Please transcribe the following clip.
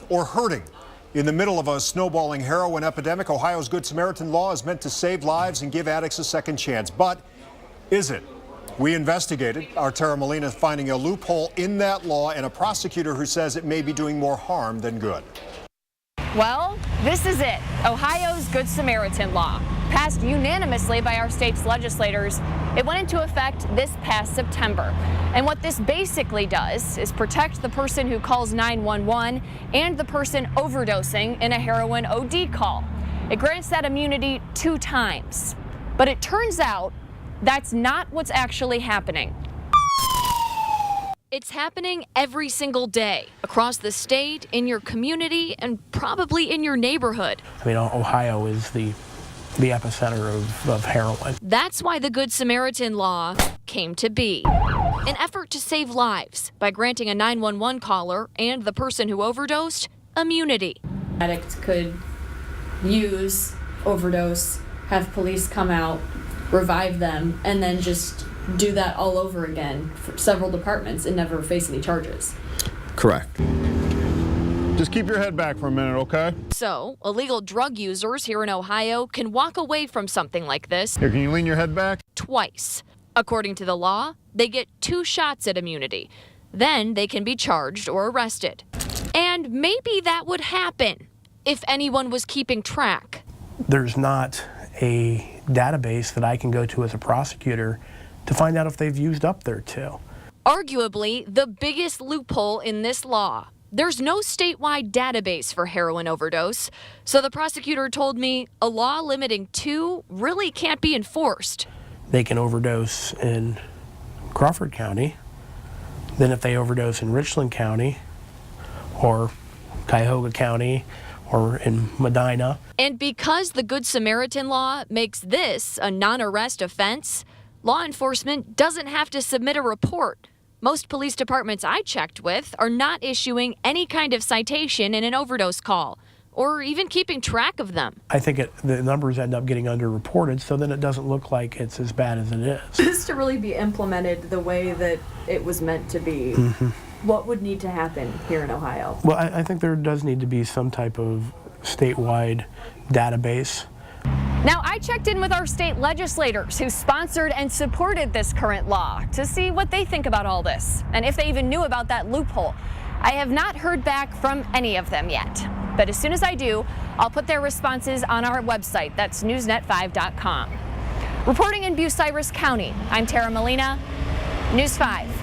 or hurting. In the middle of a snowballing heroin epidemic, Ohio's Good Samaritan Law is meant to save lives and give addicts a second chance. But is it? We investigated. Our Tara Molina finding a loophole in that law and a prosecutor who says it may be doing more harm than good. Well, this is it. Ohio's Good Samaritan Law. Passed unanimously by our state's legislators, it went into effect this past September. And what this basically does is protect the person who calls 911 and the person overdosing in a heroin OD call. It grants that immunity 2 times. But it turns out that's not what's actually happening. It's happening every single day across the state, in your community, and probably in your neighborhood. I mean, Ohio is the epicenter of heroin. That's why the Good Samaritan Law came to be. An effort to save lives by granting a 911 caller and the person who overdosed immunity. Addicts could use, overdose, have police come out, revive them, and then just do that all over again for several departments and never face any charges. Correct. Just keep your head back for a minute, okay? So, illegal drug users here in Ohio can walk away from something like this. Here, can you lean your head back? Twice. According to the law, they get 2 shots at immunity. Then they can be charged or arrested. And maybe that would happen if anyone was keeping track. There's not a database that I can go to as a prosecutor to find out if they've used up their 2. Arguably, the biggest loophole in this law. There's no statewide database for heroin overdose, so the prosecutor told me a law limiting 2 really can't be enforced. They can overdose in Crawford County. Then if they overdose in Richland County or Cuyahoga County or in Medina. And because the Good Samaritan Law makes this a non-arrest offense, law enforcement doesn't have to submit a report. Most police departments I checked with are not issuing any kind of citation in an overdose call, or even keeping track of them. I think the numbers end up getting underreported, so then it doesn't look like it's as bad as it is. This to really be implemented the way that it was meant to be, what would need to happen here in Ohio? Well, I think there does need to be some type of statewide database. Now, I checked in with our state legislators who sponsored and supported this current law to see what they think about all this and if they even knew about that loophole. I have not heard back from any of them yet, but as soon as I do, I'll put their responses on our website. That's newsnet5.com. Reporting in Bucyrus County, I'm Tara Molina, News 5.